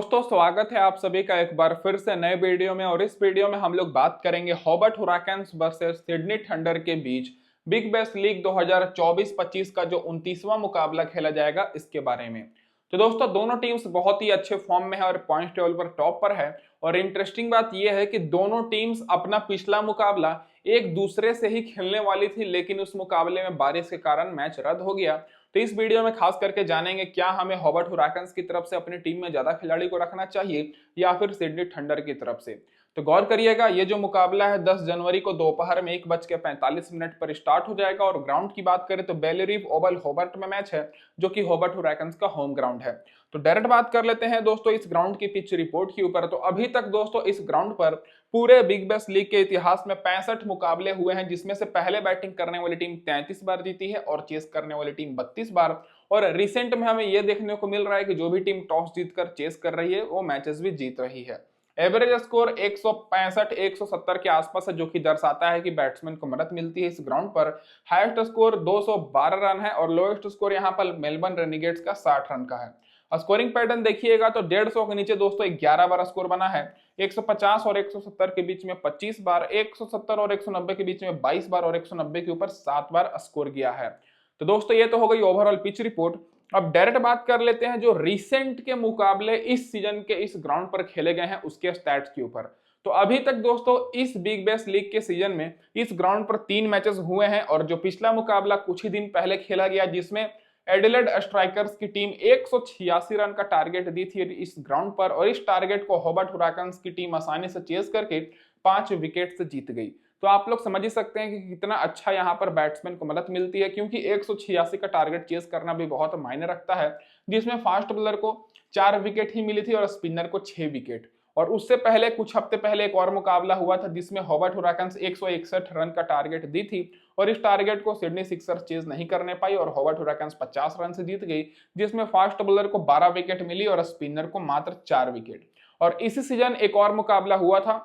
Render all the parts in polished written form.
दोस्तों स्वागत है आप सभी का एक बार फिर से नए वीडियो में। और इस वीडियो में हम लोग बात करेंगे हॉबर्ट हुराकन्स वर्सेस सिडनी थंडर के बीच बिग बैश लीग 2024-25 का जो 29वां मुकाबला खेला जाएगा इसके बारे में। तो दोस्तों दोनों टीम्स बहुत ही अच्छे फॉर्म में है और पॉइंट टेबल पर टॉप पर है। और इंटरेस्टिंग बात यह है कि दोनों टीम्स अपना पिछला मुकाबला एक दूसरे से ही खेलने वाली थी, लेकिन उस मुकाबले में बारिश के कारण मैच रद्द हो गया। तो इस वीडियो में खास करके जानेंगे क्या हमें हॉबर्ट हुराकन्स की तरफ से अपनी टीम में ज्यादा खिलाड़ी को रखना चाहिए या फिर सिडनी थंडर की तरफ से। तो गौर करिएगा, ये जो मुकाबला है 10 जनवरी को दोपहर में 1:45 पर स्टार्ट हो जाएगा। और ग्राउंड की बात करें तो बेली रीफ ओवल हॉबर्ट में मैच है, जो कि हॉबर्ट हुराकन्स का होम ग्राउंड है। तो डायरेक्ट बात कर लेते हैं दोस्तों इस ग्राउंड की पिच रिपोर्ट के ऊपर। तो अभी तक दोस्तों इस ग्राउंड पर पूरे बिग बैश लीग के इतिहास में 65 मुकाबले हुए हैं, जिसमें से पहले बैटिंग करने वाली टीम 33 बार जीती है और चेस करने वाली टीम 32 बार। और रिसेंट में हमें यह देखने को मिल रहा है कि जो भी टीम टॉस जीतकर चेस कर रही है वो मैचेस भी जीत रही है। एवरेज स्कोर 165 170 के आसपास है, जो कि दर्शाता है कि बैट्समैन को मदद मिलती है इस ग्राउंड पर। हाईएस्ट स्कोर 212 रन है और लोएस्ट स्कोर यहां पर मेलबर्न रेनिगेट्स का 60 रन का है। स्कोरिंग पैटर्न देखिएगा तो 150 के नीचे दोस्तों 11 बार स्कोर बना है, 150 और 170 के बीच में 25 बार, 170 और 190 के बीच में 22 बार और 190 के ऊपर 7 बार स्कोर किया है। तो दोस्तों ये तो हो गई ओवरऑल पिच रिपोर्ट। अब डायरेक्ट बात कर लेते हैं जो रिसेंट के मुकाबले इस सीजन के इस ग्राउंड पर खेले गए हैं उसके स्टैट्स के ऊपर। तो अभी तक दोस्तों इस बिग बैश लीग के सीजन में इस ग्राउंड पर 3 मैचेस हुए हैं। और जो पिछला मुकाबला कुछ ही दिन पहले खेला गया, जिसमें एडिलेड स्ट्राइकर्स की टीम 186 रन का टारगेट दी थी इस ग्राउंड पर, और इस टारगेट को हॉबर्ट हुराकन्स की टीम आसानी से चेस करके 5 विकेट से जीत गई। तो आप लोग समझ ही सकते हैं कि कितना अच्छा यहाँ पर बैट्समैन को मदद मिलती है, क्योंकि 186 का टारगेट चेस करना भी बहुत मायने रखता है, जिसमें फास्ट बॉलर को 4 विकेट ही मिली थी और स्पिनर को 6 विकेट। और उससे पहले कुछ हफ्ते पहले एक और मुकाबला हुआ था जिसमें हॉबर्ट हुराकन्स 161 रन का टारगेट दी थी, और इस टारगेट को सिडनी सिक्सर्स चेज नहीं करने पाई और हॉबर्ट हुराकन्स 50 रन से जीत गई, जिसमें फास्ट बॉलर को 12 विकेट मिली और स्पिनर को मात्र 4 विकेट। और इसी सीजन एक और मुकाबला हुआ था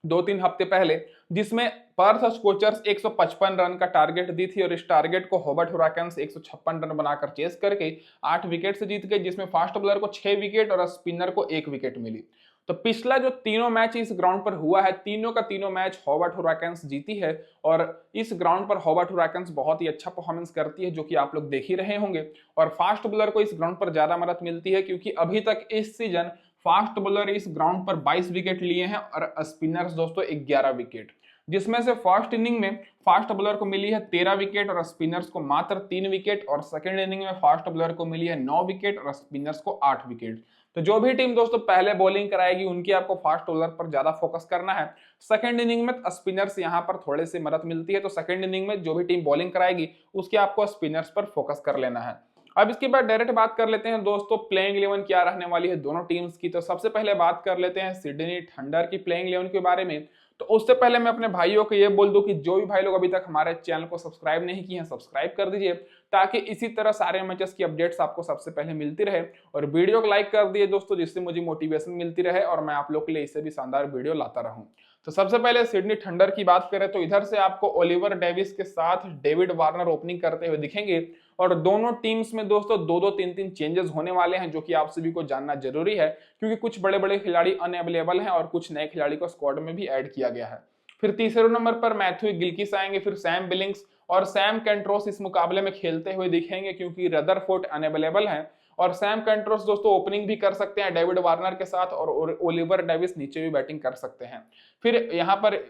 2-3 हफ्ते पहले, जिसमें पर्थ स्कोचर्स 155 रन का टारगेट दी थी और इस टारगेट को हॉबर्ट हुराकन्स 156 रन बनाकर चेस करके 8 विकेट से जीत गए, जिसमें फास्ट बॉलर को 6 विकेट और स्पिनर को 1 विकेट मिली। तो पिछला जो तीनों मैच इस ग्राउंड पर हुआ है, तीनों का तीनों मैच हॉबर्ट हुराकन्स जीती है। और इस ग्राउंड पर हॉबर्ट हुराकन्स बहुत ही अच्छा परफॉर्मेंस करती है, जो कि आप लोग देख ही रहे होंगे। और फास्ट बॉलर को इस ग्राउंड पर ज्यादा मदद मिलती है, क्योंकि अभी तक इस सीजन फास्ट बॉलर इस ग्राउंड पर 22 विकेट लिए हैं और स्पिनर्स दोस्तों 11 विकेट, जिसमें से फर्स्ट इनिंग में फास्ट बॉलर को मिली है 13 विकेट और स्पिनर्स को मात्र 3 विकेट, और सेकंड इनिंग में फास्ट बॉलर को मिली है 9 विकेट और स्पिनर्स को 8 विकेट। तो जो भी टीम दोस्तों पहले बॉलिंग कराएगी उनकी आपको फास्ट बॉलर पर ज्यादा फोकस करना है। सेकंड इनिंग में स्पिनर्स यहां पर थोड़े से मदद मिलती है, तो सेकंड इनिंग में जो भी टीम बॉलिंग कराएगी उसके आपको स्पिनर्स पर फोकस कर लेना है। अब इसके बाद डायरेक्ट बात कर लेते हैं दोस्तों प्लेइंग 11 क्या रहने वाली है दोनों टीम्स की। तो सबसे पहले बात कर लेते हैं सिडनी थंडर की प्लेइंग 11 के बारे में। तो उससे पहले मैं अपने भाइयों को ये बोल दूं कि जो भी भाई लोग अभी तक हमारे चैनल को सब्सक्राइब नहीं किए हैं सब्सक्राइब कर दीजिए, ताकि इसी तरह सारे मैचेस की अपडेट्स आपको सबसे पहले मिलती रहे। और वीडियो को लाइक कर दिए दोस्तों, जिससे मुझे मोटिवेशन मिलती रहे और मैं आप लोग के लिए इससे भी शानदार वीडियो लाता रहूं। तो सबसे पहले सिडनी थंडर की बात करें तो इधर से आपको ओलिवर डेविस के साथ डेविड वार्नर ओपनिंग करते हुए दिखेंगे। और दोनों टीम्स में दोस्तों 2-2 3-3 चेंजेस होने वाले हैं, जो कि आप सभी को जानना जरूरी है, क्योंकि कुछ बड़े बड़े खिलाड़ी अनअवेलेबल हैं और कुछ नए खिलाड़ी को स्क्वाड में भी ऐड किया गया है। फिर तीसरे नंबर पर मैथ्यू गिलक्रिस्ट आएंगे, फिर सैम बिलिंग्स और सैम कैंट्रोस इस मुकाबले में खेलते हुए दिखेंगे, क्योंकि रदरफोर्ड अनअवेलेबल है। और सैम कैंट्रोस दोस्तों ओपनिंग भी कर सकते हैं डेविड वार्नर के साथ, और ओलिवर डेविस नीचे भी बैटिंग कर सकते हैं। फिर यहाँ पर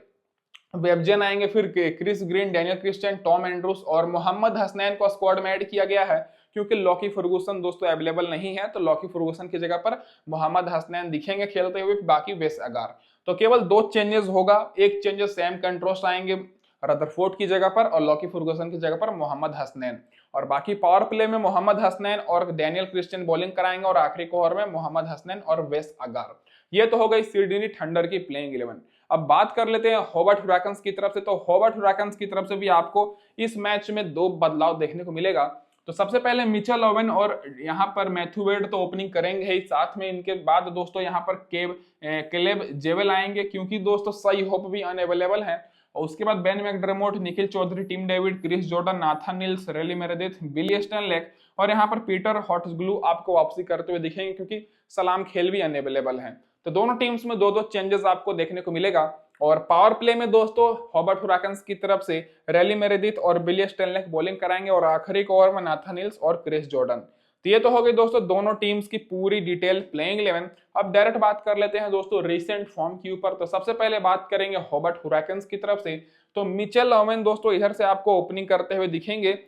वेबजन आएंगे, फिर Chris Green, Daniel Christian, Tom Andrews और मोहम्मद हसनैन को स्क्वाड में ऐड किया गया है, क्योंकि लॉकी फर्गूसन दोस्तों अवेलेबल नहीं है। तो लॉकी फर्गूसन की जगह पर मोहम्मद हसनैन दिखेंगे खेलते हुए, बाकी वेस अगार। तो केवल 2 चेंजेस होगा, एक चेंजेस सैम कंट्रोस आएंगे रदरफोर्ड की जगह पर और लॉकी फर्गूसन की जगह पर मोहम्मद हसनैन। और बाकी पावर प्ले में मोहम्मद हसनैन और डैनियल क्रिस्टियन बॉलिंग कराएंगे, और आखिरी ओवर में मोहम्मद हसनैन और वेस अगार। ये तो हो गई सिडनी थंडर की प्लेइंग 11। अब बात कर लेते हैं हॉबर्ट हुराकन्स की तरफ से। तो हॉबर्ट हुराकन्स की तरफ से भी आपको इस मैच में 2 बदलाव देखने को मिलेगा। तो सबसे पहले मिचेल ओवेन और यहाँ पर मैथ्यू वेड तो ओपनिंग करेंगे ही, साथ में इनके बाद दोस्तों यहाँ पर केलेब जेवेल आएंगे, क्योंकि दोस्तों सही होप भी अनअवेलेबल है। और उसके बाद Ben McDermott, Nikhil Chaudhary, Tim David, Chris Jordan, Nathan Ellis, Riley Meredith, Billy Stanlake और यहाँ पर पीटर हॉट्सग्लू आपको वापसी करते हुए दिखेंगे क्योंकि सलाम खेल भी अनअवेलेबल हैं। तो दोनों टीम्स में दो दो चेंजेस आपको देखने को मिलेगा। और पावर प्ले में दोस्तों हॉबर्ट हुराकन्स की तरफ से रेली मेरेदिथ और बिली स्टैनलेक बॉलिंग कराएंगे और आखिरी ओवर में नाथन नील्स और क्रिस जॉर्डन। तो ये तो हो गई दोस्तों दोनों टीम्स की पूरी डिटेल प्लेइंग 11। अब डायरेक्ट बात कर लेते हैं दोस्तों रीसेंट फॉर्म के ऊपर। तो सबसे पहले बात करेंगे हॉबर्ट हुराकन्स की तरफ से। तो मिचेल ओवेन दोस्तों इधर से आपको ओपनिंग करते हुए दिखेंगे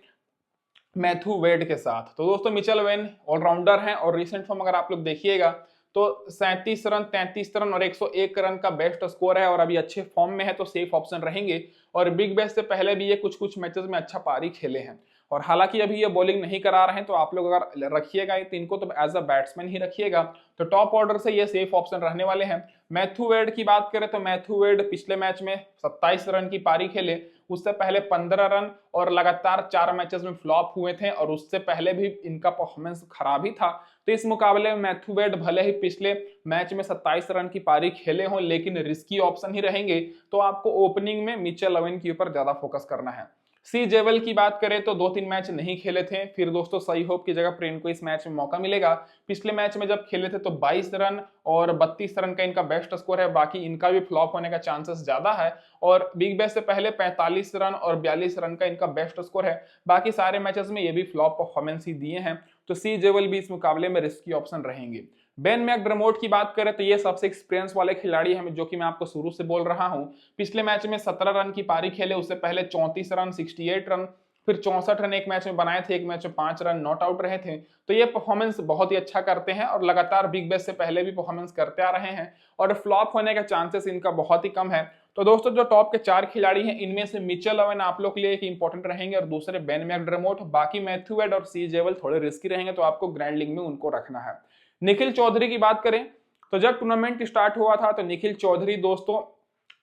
मैथ्यू वेड के साथ। तो दोस्तों मिचेल ओवेन ऑलराउंडर हैं और रिसेंट फॉर्म अगर आप लोग देखिएगा तो 37 रन, 33 रन और 101 रन का बेस्ट स्कोर है और अभी अच्छे फॉर्म में है, तो सेफ ऑप्शन रहेंगे। और बिग बैश से पहले भी ये कुछ मैचेस में अच्छा पारी खेले हैं और हालांकि अभी ये बॉलिंग नहीं करा रहे हैं, तो आप लोग अगर रखिएगा तो इनको तो एज अ बैट्समैन ही रखिएगा। तो टॉप ऑर्डर से ये सेफ ऑप्शन रहने वाले हैं। मैथ्यू वेड की बात करें तो मैथ्यू वेड पिछले मैच में 27 रन की पारी खेले, उससे पहले 15 रन और लगातार 4 मैचेस में फ्लॉप हुए थे और उससे पहले भी इनका परफॉर्मेंस खराब ही था। तो इस मुकाबले में मैथ्यू वेड भले ही पिछले मैच में 27 रन की पारी खेले हों लेकिन रिस्की ऑप्शन ही रहेंगे, तो आपको ओपनिंग में मिचेल ओवेन के ऊपर ज्यादा फोकस करना है। सी जेवल की बात करें तो 2-3 मैच नहीं खेले थे, फिर दोस्तों सही होप की जगह पर इनको इस मैच में मौका मिलेगा। पिछले मैच में जब खेले थे तो 22 रन और 32 रन का इनका बेस्ट स्कोर है, बाकी इनका भी फ्लॉप होने का चांसेस ज्यादा है। और बिग बैश से पहले 45 रन और 42 रन का इनका बेस्ट स्कोर है, बाकी सारे मैचेस में ये भी फ्लॉप परफॉर्मेंस ही दिए हैं। तो सी जेवल भी इस मुकाबले में रिस्की ऑप्शन रहेंगे। बेन मैकडरमोट की बात करें तो ये सबसे एक्सपीरियंस वाले खिलाड़ी हैं, जो कि मैं आपको शुरू से बोल रहा हूं। पिछले मैच में 17 रन की पारी खेले, उससे पहले 34 रन, 68 रन, फिर 64 रन एक मैच में बनाए थे, एक मैच में 5 रन नॉट आउट रहे थे। तो ये परफॉर्मेंस बहुत ही अच्छा करते हैं और लगातार बिग बैश से पहले भी परफॉर्मेंस करते आ रहे हैं और फ्लॉप होने का चांसेस इनका बहुत ही कम है। तो दोस्तों जो टॉप के 4 खिलाड़ी हैं इनमें से मिचेल ओवेन आप लोग के लिए एक इंपॉर्टेंट रहेंगे और दूसरे बेन मैकडरमोट, बाकी मैथ्यू वेड और सी जेवल थोड़े रिस्की रहेंगे, तो आपको ग्रैंड लीग में उनको रखना है। निखिल चौधरी की बात करें तो जब टूर्नामेंट स्टार्ट हुआ था तो निखिल चौधरी दोस्तों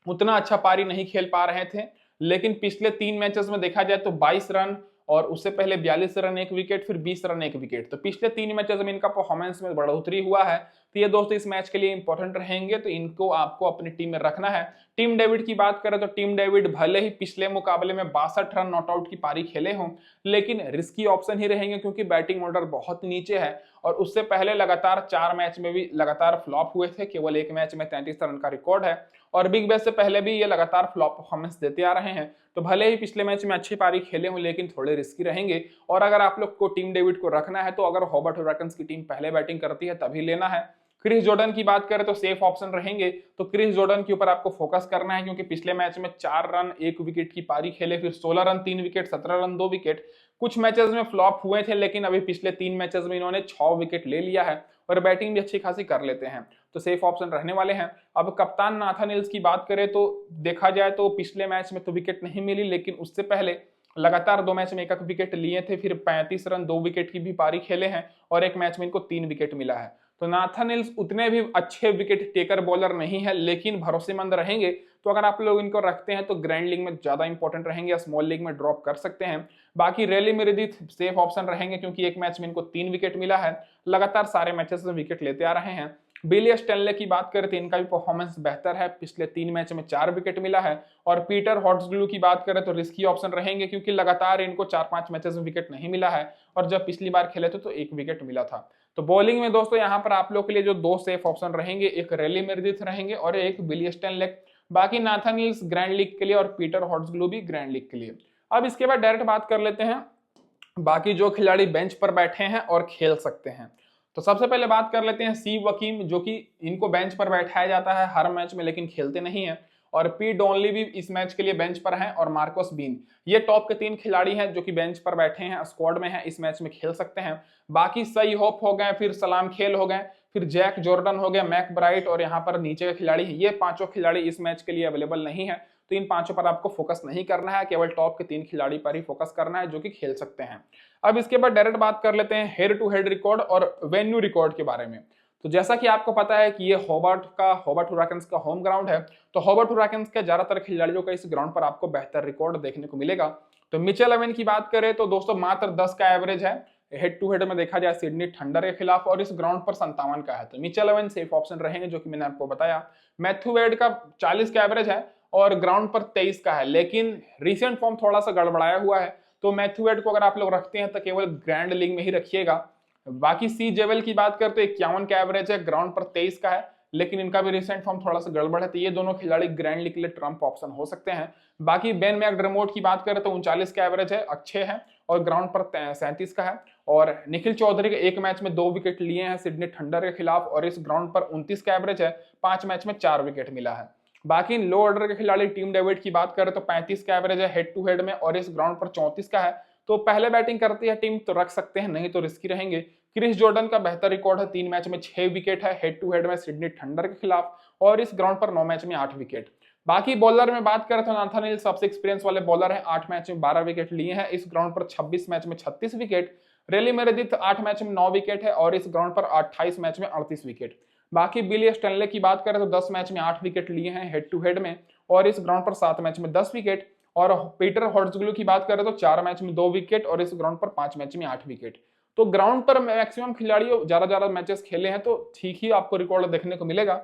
उतना अच्छा पारी नहीं खेल पा रहे थे, लेकिन पिछले 3 मैचेस में देखा जाए तो 22 रन और उससे पहले 42 रन 1 विकेट, फिर 20 रन 1 विकेट। तो पिछले 3 मैचेस में इनका परफॉर्मेंस में बढ़ोतरी हुआ है। तो ये दोस्तों इस मैच के लिए इंपॉर्टेंट रहेंगे, तो इनको आपको अपनी टीम में रखना है। टीम डेविड की बात करें तो टीम डेविड भले ही पिछले मुकाबले में 62 रन नॉट आउट की पारी खेले हों, लेकिन रिस्की ऑप्शन ही रहेंगे क्योंकि बैटिंग ऑर्डर बहुत नीचे है और उससे पहले लगातार 4 मैच में भी लगातार फ्लॉप हुए थे, केवल एक मैच में 33 रन का रिकॉर्ड है और बिग बैश से पहले भी ये लगातार फ्लॉप परफॉर्मेंस देते आ रहे हैं। तो भले ही पिछले मैच में अच्छी पारी खेले हों लेकिन थोड़े रिस्की रहेंगे। और अगर आप लोग को टीम डेविड को रखना है तो अगर हॉबर्ट हुराकन्स की टीम पहले बैटिंग करती है तभी लेना है। क्रिस जॉर्डन की बात करें तो सेफ ऑप्शन रहेंगे, तो क्रिस जॉर्डन के ऊपर आपको फोकस करना है क्योंकि पिछले मैच में 4 रन 1 विकेट की पारी खेले, फिर 16 रन 3 विकेट, 17 रन 2 विकेट। कुछ मैचेस में फ्लॉप हुए थे लेकिन अभी पिछले 3 मैचेस में इन्होंने 6 विकेट ले लिया है और बैटिंग भी अच्छी खासी कर लेते हैं, तो सेफ ऑप्शन रहने वाले हैं। अब कप्तान नाथन नील्स की बात करें तो देखा जाए तो पिछले मैच में तो विकेट नहीं मिली, लेकिन उससे पहले लगातार 2 मैच में 1 विकेट लिए थे, फिर 35 रन 2 विकेट की भी पारी खेले हैं और एक मैच में इनको 3 विकेट मिला है। तो नाथन नील्स उतने भी अच्छे विकेट टेकर बॉलर नहीं है लेकिन भरोसेमंद रहेंगे, तो अगर आप लोग इनको रखते हैं तो ग्रैंड लीग में ज्यादा इंपॉर्टेंट रहेंगे या स्मॉल लीग में ड्रॉप कर सकते हैं। बाकी रेली मेरेदिथ सेफ ऑप्शन रहेंगे क्योंकि एक मैच में इनको 3 विकेट मिला है, लगातार सारे मैचेस में विकेट लेते आ रहे हैं। बिली स्टैनलेक की बात करें तो इनका भी परफॉर्मेंस बेहतर है, पिछले 3 मैच में 4 विकेट मिला है। और पीटर हॉट्सग्लू की बात करें तो रिस्की ऑप्शन रहेंगे क्योंकि लगातार इनको 4-5 मैचेस में विकेट नहीं मिला है और जब पिछली बार खेले थे तो 1 विकेट मिला था। तो बॉलिंग में दोस्तों यहाँ पर आप लोग के लिए जो 2 सेफ ऑप्शन रहेंगे, एक रेली मेरेदिथ रहेंगे और एक बिली स्टैनलेक। बाकी नाथन नील्स ग्रैंड लीग के लिए और पीटर हॉट्सग्लू भी ग्रैंड लीग के लिए। अब इसके बाद डायरेक्ट बात कर लेते हैं बाकी जो खिलाड़ी बेंच पर बैठे हैं और खेल सकते हैं। तो सबसे पहले बात कर लेते हैं सी वकीम, जो कि इनको बेंच पर बैठाया जाता है हर मैच में लेकिन खेलते नहीं है, और पी डॉनली भी इस मैच के लिए बेंच पर हैं, और मार्कोस बीन। ये टॉप के 3 खिलाड़ी हैं जो कि बेंच पर बैठे हैं, स्क्वाड में हैं, इस मैच में खेल सकते हैं। बाकी सही होप हो गए, फिर सलाम खेल हो गए, फिर जैक जॉर्डन हो गया, मैक ब्राइट और यहाँ पर नीचे के खिलाड़ी हैं, ये 5 खिलाड़ी इस मैच के लिए अवेलेबल नहीं है। तो इन 5 पर आपको फोकस नहीं करना है, केवल टॉप के 3 खिलाड़ी पर ही फोकस करना है जो कि खेल सकते हैं। अब इसके बाद डायरेक्ट बात कर लेते हैं हेड टू हेड रिकॉर्ड और वेन्यू रिकॉर्ड के बारे में। तो जैसा कि आपको पता है कि ये हॉबर्ट हुराकन्स का होम ग्राउंड है, तो हॉबर्ट हुराकन्स के ज्यादातर खिलाड़ियों का इस ग्राउंड पर आपको बेहतर रिकॉर्ड देखने को मिलेगा। तो मिचेल ओवेन की बात करें तो दोस्तों मात्र 10 का एवरेज है, हेड टू हेड में देखा जाए सिडनी थंडर के खिलाफ, और इस ग्राउंड पर 57 का है। तो मिचेल ओवेन सेफ ऑप्शन रहेंगे, जो कि मैंने आपको बताया। मैथ्यू वेड का 40 का एवरेज है और ग्राउंड पर 23 का है, लेकिन रिसेंट फॉर्म थोड़ा सा गड़बड़ाया हुआ है। तो मैथ्यू वेड को अगर आप लोग रखते हैं तो केवल ग्रैंड लीग में ही रखिएगा। बाकी सी जेवेल की बात करते हैं, 51 का एवरेज है, ग्राउंड पर 23 का है, लेकिन इनका भी रिसेंट फॉर्म थोड़ा सा गड़बड़ है। तो ये दोनों खिलाड़ी ग्रैंड लीग के लिए ट्रम्प ऑप्शन हो सकते हैं। बाकी बेन मैकडरमोट की बात करें तो 39 का एवरेज है, अच्छे हैं, और ग्राउंड पर 37 का है। और निखिल चौधरी के एक मैच में 2 विकेट लिए हैं सिडनी थंडर के खिलाफ, और इस ग्राउंड पर 29 का एवरेज है, 5 मैच में 4 विकेट मिला है। बाकी लो ऑर्डर के खिलाड़ी टीम डेविड की बात करें तो 35 का एवरेज है हेड टू हेड में, और इस ग्राउंड पर 34 का है। तो पहले बैटिंग करती है टीम तो रख सकते हैं, नहीं तो रिस्की रहेंगे। क्रिस जॉर्डन का बेहतर रिकॉर्ड है, 3 मैच में 6 विकेट है हेड टू हेड में सिडनी थंडर के खिलाफ, और इस ग्राउंड पर 9 मैच में 8 विकेट। बाकी बॉलर में बात करें तो नाथन हिल सबसे एक्सपीरियंस वाले बॉलर हैं, 8 मैच में 12 विकेट लिए हैं, इस ग्राउंड पर 26 मैच में 36 विकेट। रेली मेरेदिथ 8 मैच में 9 विकेट है, और इस ग्राउंड पर 28 मैच में 38 विकेट। बाकी बिली स्टैनले की बात करें तो 10 मैच में 8 विकेट लिए हैं हेड टू हेड में, और इस ग्राउंड पर 7 मैच में 10 विकेट। और पीटर हॉर्ट्जग्लू की बात करें तो 4 मैच में 2 विकेट, और इस ग्राउंड पर 5 मैच में 8 विकेट। तो ग्राउंड पर मैक्सिमम खिलाड़ी ज्यादा मैचेस खेले हैं, तो ठीक ही आपको रिकॉर्ड देखने को मिलेगा।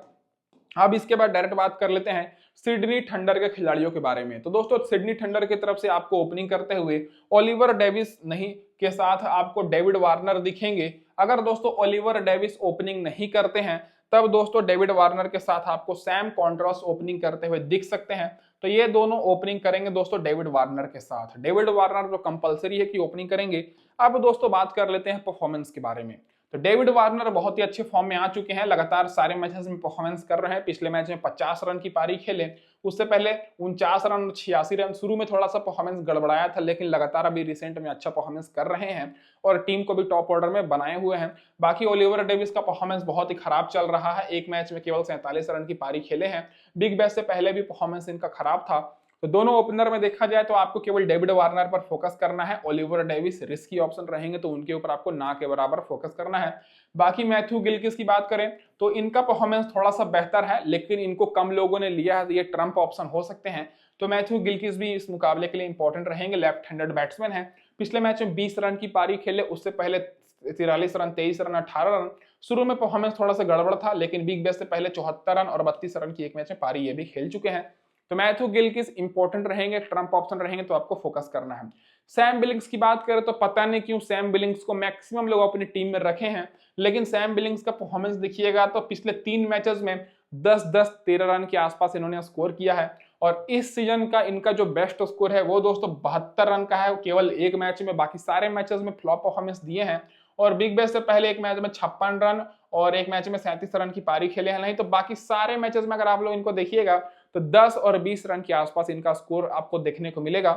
अब इसके बाद डायरेक्ट बात कर लेते हैं सिडनी थंडर के खिलाड़ियों के बारे में। तो दोस्तों सिडनी थंडर की तरफ से आपको ओपनिंग करते हुए ओलिवर डेविस नहीं के साथ आपको डेविड वार्नर दिखेंगे। अगर दोस्तों ओलिवर डेविस ओपनिंग नहीं करते हैं, तब दोस्तों डेविड वार्नर के साथ आपको सैम कॉन्ट्रास ओपनिंग करते हुए दिख सकते हैं। तो ये दोनों ओपनिंग करेंगे दोस्तों डेविड वार्नर के साथ। डेविड वार्नर तो कंपलसरी है कि ओपनिंग करेंगे। अब दोस्तों बात कर लेते हैं परफॉर्मेंस के बारे में। तो डेविड वार्नर बहुत ही अच्छे फॉर्म में आ चुके हैं, लगातार सारे मैचेस में परफॉर्मेंस कर रहे हैं। पिछले मैच में 50 रन की पारी खेले, उससे पहले 49 रन, 86 रन। शुरू में थोड़ा सा परफॉर्मेंस गड़बड़ाया था, लेकिन लगातार अभी रिसेंट में अच्छा परफॉर्मेंस कर रहे हैं और टीम को भी टॉप ऑर्डर में बनाए हुए हैं। बाकी ओलिवर डेविस का परफॉर्मेंस बहुत ही खराब चल रहा है, एक मैच में केवल 47 रन की पारी खेले हैं। बिग बैश से पहले भी परफॉर्मेंस इनका खराब था। तो दोनों ओपनर में देखा जाए तो आपको केवल डेविड वार्नर पर फोकस करना है। ओलिवर डेविस रिस्की ऑप्शन रहेंगे, तो उनके ऊपर आपको ना के बराबर फोकस करना है। बाकी मैथ्यू गिलक्रिस्ट की बात करें तो इनका परफॉर्मेंस थोड़ा सा बेहतर है, लेकिन इनको कम लोगों ने लिया है, ये ट्रम्प ऑप्शन हो सकते हैं। तो मैथ्यू गिलक्रिस्ट भी इस मुकाबले के लिए इंपॉर्टेंट रहेंगे। लेफ्ट हैंडेड बैट्समैन है, पिछले मैच में 20 रन की पारी खेले, उससे पहले 43 रन, 23 रन, 18 रन। शुरू में परफॉर्मेंस थोड़ा सा गड़बड़ था, लेकिन बिग बैश से पहले 74 रन और 32 रन की एक मैच में पारी ये भी खेल चुके हैं। तो मैथ्यू गिलक्रिस्ट इंपॉर्टेंट रहेंगे, ट्रम्प ऑप्शन रहेंगे, तो आपको फोकस करना है। सैम बिलिंग्स की बात करें तो पता नहीं क्यों सैम बिलिंग्स को मैक्सिमम लोग अपनी टीम में रखे हैं, लेकिन सैम बिलिंग्स का परफॉर्मेंस देखिएगा तो पिछले 3 मैचेस में 10-10, 13 रन के आसपास इन्होंने स्कोर किया है। और इस सीजन का इनका जो बेस्ट स्कोर है वो दोस्तों 72 रन का है, केवल एक मैच में, बाकी सारे मैचेस में फ्लॉप परफॉर्मेंस दिए हैं। और बिग बैश से पहले एक मैच में 56 रन और एक मैच में 37 रन की पारी खेले हैं। नहीं तो बाकी सारे मैचेस में अगर आप लोग इनको देखिएगा तो 10 और 20 रन के आसपास इनका स्कोर आपको देखने को मिलेगा।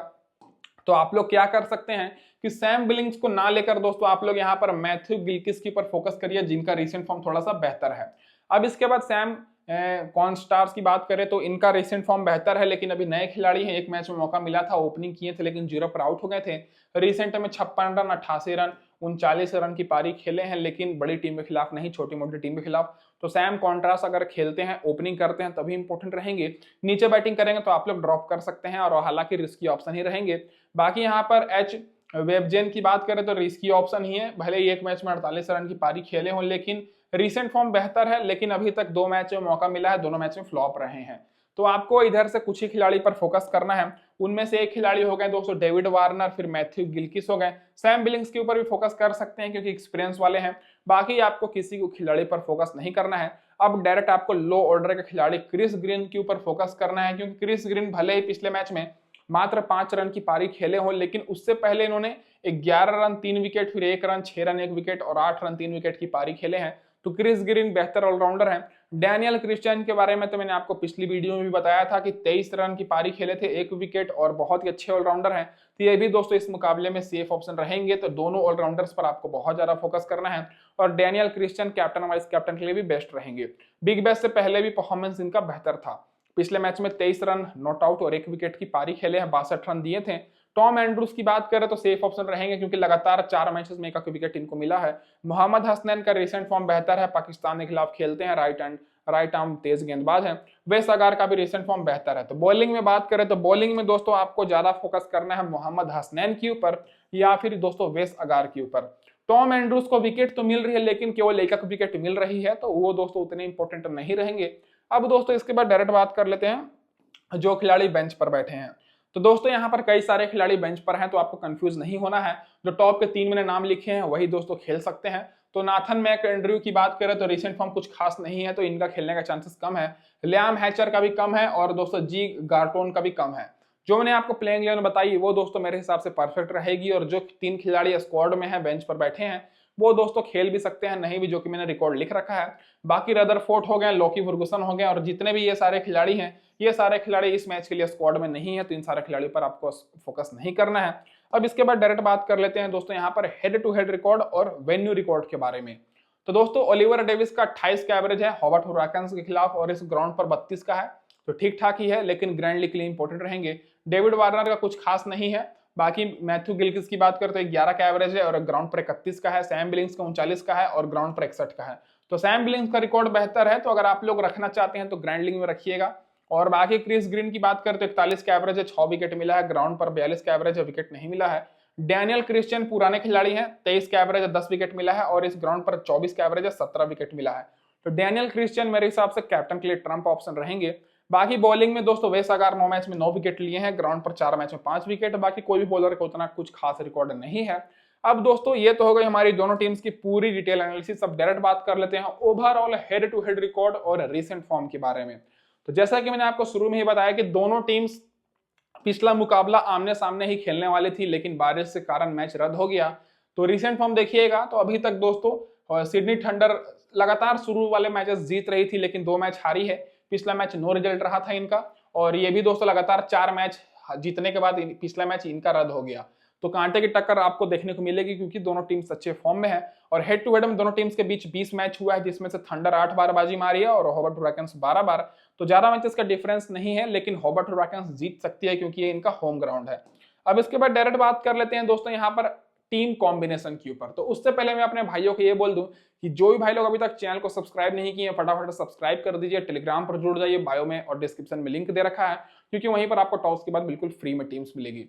तो आप लोग क्या कर सकते हैं कि सैम बिलिंग्स को ना लेकर दोस्तों आप लोग यहाँ पर मैथ्यू गिलक्रिस्ट के ऊपर फोकस करिए, जिनका रिसेंट फॉर्म थोड़ा सा बेहतर है। अब इसके बाद सैम कॉनस्टार्स की बात करें तो इनका रिसेंट फॉर्म बेहतर है, लेकिन अभी नए खिलाड़ी हैं, एक मैच में मौका मिला था, ओपनिंग किए थे, लेकिन 0 पर आउट हो गए थे। रिसेंट में 56 रन, 88 रन, 39 रन की पारी खेले हैं, लेकिन बड़ी टीम के खिलाफ नहीं, छोटी मोटी टीम के खिलाफ। तो सैम कॉन्ट्रास्ट अगर खेलते हैं, ओपनिंग करते हैं, तभी इंपॉर्टेंट रहेंगे। नीचे बैटिंग करेंगे तो आप लोग ड्रॉप कर सकते हैं, और हालांकि रिस्की ऑप्शन ही रहेंगे। बाकी यहाँ पर एच वेबजेन की बात करें तो रिस्की ऑप्शन ही है, भले ही एक मैच में 48 रन की पारी खेले हों, लेकिन रिसेंट फॉर्म बेहतर है, लेकिन अभी तक 2 मैच में मौका मिला है, दोनों मैच में फ्लॉप रहे हैं। तो आपको इधर से कुछ ही खिलाड़ी पर फोकस करना है। उनमें से एक खिलाड़ी हो गए दोस्तों डेविड वार्नर, फिर मैथ्यू गिलक्रिस्ट हो गए। सैम बिलिंग्स के ऊपर भी फोकस कर सकते हैं क्योंकि एक्सपीरियंस वाले हैं। बाकी आपको किसी को खिलाड़ी पर फोकस नहीं करना है। अब डायरेक्ट आपको लो ऑर्डर के खिलाड़ी क्रिस ग्रीन के ऊपर फोकस करना है, क्योंकि क्रिस ग्रीन भले ही पिछले मैच में मात्र 5 रन की पारी खेले हों, लेकिन उससे पहले इन्होंने 11 रन 3 विकेट, फिर 1 रन 6 रन 1 विकेट और 8 रन 3 विकेट की पारी खेले हैं। तो क्रिस ग्रीन बेहतर ऑलराउंडर हैं। डैनियल क्रिस्टियन के बारे में तो मैंने आपको पिछली वीडियो में भी बताया था कि 23 रन की पारी खेले थे, 1 विकेट और बहुत ही अच्छे ऑलराउंडर हैं। तो ये भी दोस्तों इस मुकाबले में सेफ ऑप्शन रहेंगे। तो दोनों ऑलराउंडर्स पर आपको बहुत ज्यादा फोकस करना है, और Daniel Christian captain vice captain के लिए भी बेस्ट रहेंगे। बिग बैश से पहले भी परफॉर्मेंस इनका बेहतर था, पिछले मैच में 23 रन नॉट आउट और 1 विकेट की पारी खेले हैं, 62 रन दिए थे। टॉम एंड्रूज की बात करें तो सेफ ऑप्शन रहेंगे, क्योंकि लगातार 4 मैचेस में 1 विकेट इनको मिला है। मोहम्मद हसनैन का रिसेंट फॉर्म बेहतर है, पाकिस्तान के खिलाफ खेलते हैं, राइट आर्म तेज गेंदबाज है। वेस अगार का भी रिसेंट फॉर्म बेहतर है। तो बॉलिंग में बात करें तो बॉलिंग में दोस्तों आपको ज्यादा फोकस करना है मोहम्मद हसनैन के ऊपर या फिर दोस्तों वेस अगार के ऊपर। टॉम एंड्रूज को विकेट तो मिल रही है लेकिन केवल एक विकेट मिल रही है, तो वो दोस्तों उतने इंपॉर्टेंट नहीं रहेंगे। अब दोस्तों इसके बाद डायरेक्ट बात कर लेते हैं जो खिलाड़ी बेंच पर बैठे हैं। तो दोस्तों यहाँ पर कई सारे खिलाड़ी बेंच पर हैं, तो आपको कंफ्यूज नहीं होना है। जो टॉप के 3 मैंने नाम लिखे हैं वही दोस्तों खेल सकते हैं। तो नाथन मैकएंड्रू की बात करें तो रिसेंट फॉर्म कुछ खास नहीं है, तो इनका खेलने का चांसेस कम है। लियाम हैचर का भी कम है और दोस्तों जी गार्टोन का भी कम है। जो मैंने आपको प्लेइंग 11 बताई वो दोस्तों मेरे हिसाब से परफेक्ट रहेगी, और जो 3 खिलाड़ी स्क्वाड में है बेंच पर बैठे हैं वो दोस्तों खेल भी सकते हैं, नहीं भी, जो कि मैंने रिकॉर्ड लिख रखा है। बाकी रदरफोर्ड हो गए, लॉकी फर्गुसन हो गए, और जितने भी ये सारे खिलाड़ी हैं ये सारे खिलाड़ी इस मैच के लिए स्क्वाड में नहीं है, तो इन सारे खिलाड़ियों पर आपको फोकस नहीं करना है। अब इसके बाद डायरेक्ट बात कर लेते हैं दोस्तों यहाँ पर हेड टू हेड रिकॉर्ड और वेन्यू रिकॉर्ड के बारे में। तो दोस्तों ओलिवर डेविस का 28 का एवरेज है हॉबर्ट हुराकन्स के खिलाफ, और इस ग्राउंड पर 32 का है, तो ठीक ठाक ही है, लेकिन ग्रैंड लीग के लिए इंपॉर्टेंट रहेंगे। डेविड वार्नर का कुछ खास नहीं है। बाकी मैथ्यू गिलक्रिस्ट की बात करते हैं 11 का एवरेज है और ग्राउंड पर 31 का है। सैम बिलिंग्स का 39 का है और ग्राउंड पर 61 का है। तो सैम बिलिंग्स का रिकॉर्ड बेहतर है, तो अगर आप लोग रखना चाहते हैं तो ग्रैंड लीग में रखिएगा। और बाकी क्रिस ग्रीन की बात करते 41 का एवरेज है, 6 विकेट मिला है, ग्राउंड पर 42 का एवरेज है, विकेट नहीं मिला है। डैनियल क्रिश्चियन पुराने खिलाड़ी हैं, 23 का एवरेज है, 10 विकेट मिला है, और इस ग्राउंड पर 24 का एवरेज है, 17 विकेट मिला है। तो डैनियल क्रिश्चियन मेरे हिसाब से कैप्टन के लिए ट्रम्प ऑप्शन रहेंगे। बाकी बॉलिंग में दोस्तों वेस अगार 9 मैच में 9 विकेट लिए हैं, ग्राउंड पर 4 मैच में 5 विकेट। बाकी कोई भी बॉलर का उतना कुछ खास रिकॉर्ड नहीं है। अब दोस्तों ये तो हो गई हमारी दोनों टीम्स की पूरी डिटेल एनालिसिस। अब डायरेक्ट बात कर लेते हैं overall head to head record और रीसेंट फॉर्म के बारे में। तो जैसा कि मैंने आपको शुरू में ही बताया कि दोनों टीम्स पिछला मुकाबला आमने सामने ही खेलने वाली थी, लेकिन बारिश के कारण मैच रद्द हो गया। तो रीसेंट फॉर्म देखिएगा तो अभी तक दोस्तों सिडनी थंडर लगातार शुरू वाले मैचेस जीत रही थी, लेकिन 2 मैच हारी है। पिछला मैच नो रिजल्ट रहा था इनका, और ये भी दोस्तों लगातार 4 मैच जीतने के बाद पिछला मैच इनका रद्द हो गया। तो कांटे की टक्कर आपको देखने को मिलेगी, क्योंकि दोनों टीम्स अच्छे फॉर्म में है। और हेड टू हेड में दोनों टीम्स के बीच 20 मैच हुआ है, जिसमें से थंडर 8 बार बाजी मारी है और हॉबर्ट हुराकन्स 12 बार। तो ज्यादा मैचेस का डिफरेंस नहीं है, लेकिन हॉबर्ट हुराकन्स जीत सकती है क्योंकि ये इनका होम ग्राउंड है। अब इसके बाद डायरेक्ट बात कर लेते हैं दोस्तों यहाँ पर टीम कॉम्बिनेशन के ऊपर। तो उससे पहले मैं अपने भाइयों को ये बोल दूं कि जो भी भाई लोग अभी तक चैनल को सब्सक्राइब नहीं किए फटाफट सब्सक्राइब कर दीजिए। टेलीग्राम पर जुड़ जाइए, बायो में और डिस्क्रिप्शन में लिंक दे रखा है, क्योंकि वहीं पर आपको टॉस के बाद बिल्कुल फ्री में टीम्स मिलेगी।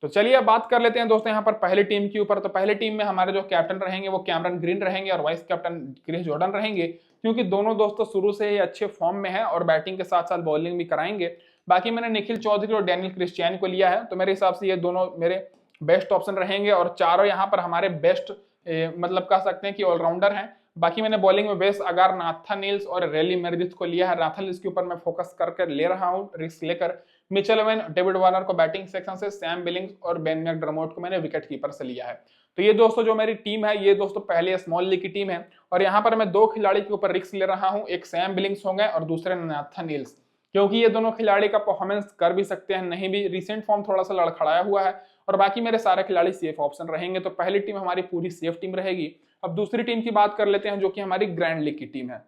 तो चलिए अब बात कर लेते हैं दोस्तों यहाँ पर पहली टीम के ऊपर। तो पहली टीम में हमारे जो कैप्टन रहेंगे वो कैमरन ग्रीन रहेंगे और वाइस कैप्टन क्रिस जॉर्डन रहेंगे, क्योंकि दोनों दोस्तों शुरू से ही अच्छे फॉर्म में है और बैटिंग के साथ साथ बॉलिंग भी कराएंगे। बाकी मैंने निखिल चौधरी और डैनियल क्रिस्टियान को लिया है, तो मेरे हिसाब से ये दोनों मेरे बेस्ट ऑप्शन रहेंगे, और चारों यहाँ पर हमारे बेस्ट मतलब कह सकते हैं कि ऑलराउंडर हैं। बाकी मैंने बॉलिंग में वेस अगार, नाथन नील्स और रेली मेरेडिथ को लिया है। नाथन नील्स के ऊपर मैं फोकस करके ले रहा हूँ रिस्क लेकर। मिचेल ओवेन, डेविड वार्नर को बैटिंग सेक्शन से, सैम बिलिंग्स और बेन मैकडरमोट को मैंने विकेट कीपर से लिया है। तो ये दोस्तों जो मेरी टीम है ये दोस्तों पहले स्मॉल लीग की टीम है, और यहाँ पर मैं 2 खिलाड़ी के ऊपर रिस्क ले रहा हूँ, एक सैम बिलिंग्स होंगे और दूसरे नाथन नील्स, क्योंकि ये दोनों खिलाड़ी का परफॉर्मेंस कर भी सकते हैं, नहीं भी, रिसेंट फॉर्म थोड़ा सा लड़खड़ाया हुआ है, और बाकी मेरे सारे खिलाड़ी सेफ ऑप्शन रहेंगे। तो पहली टीम हमारी पूरी सेफ टीम रहेगी। अब दूसरी टीम की बात कर लेते हैं जो कि हमारी ग्रैंड लीग की टीम है।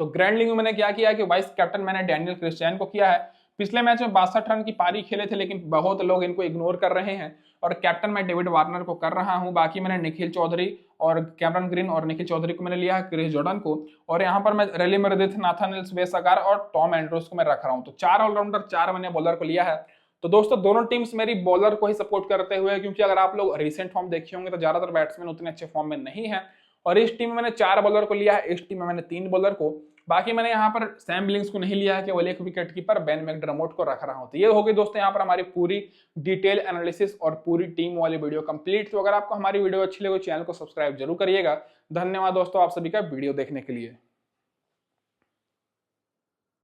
तो ग्रैंड लीग में मैंने क्या किया कि वाइस कैप्टन मैंने डैनियल क्रिस्टियान को किया है। पिछले मैच में 62 रन की पारी खेले थे, लेकिन बहुत लोग इनको इग्नोर कर रहे हैं, और कैप्टन मैं डेविड वार्नर को कर रहा हूं। बाकी मैंने निखिल चौधरी और कैमरन ग्रीन और निखिल चौधरी को मैंने लिया है, क्रिस जॉर्डन को, और यहाँ पर मैं रेली मेरेडिथ, नाथन नील्स, वेस अगार और टॉम एंड्रूज को मैं रख रहा हूँ। तो 4 ऑलराउंडर, 4 मैंने बॉलर को लिया है। तो दोस्तों दोनों टीम्स मेरी बॉलर को ही सपोर्ट करते हुए, क्योंकि अगर आप लोग रिसेंट फॉर्म देखे होंगे तो ज्यादातर बैट्समैन उतने अच्छे फॉर्म में नहीं है, और इस टीम में मैंने 4 बॉलर को लिया है, इस टीम में मैंने 3 बॉलर को। बाकी मैंने यहाँ पर सैम बिलिंग्स को नहीं लिया है, केवल एक विकेट कीपर बेन मैकडरमोट को रख रहा हूँ। तो ये हो गई दोस्तों यहाँ पर हमारी पूरी डिटेल एनालिसिस और पूरी टीम वाली वीडियो कंप्लीट। तो अगर आपको हमारी वीडियो अच्छी लगे चैनल को सब्सक्राइब जरूर करिएगा। धन्यवाद दोस्तों आप सभी का वीडियो देखने के लिए।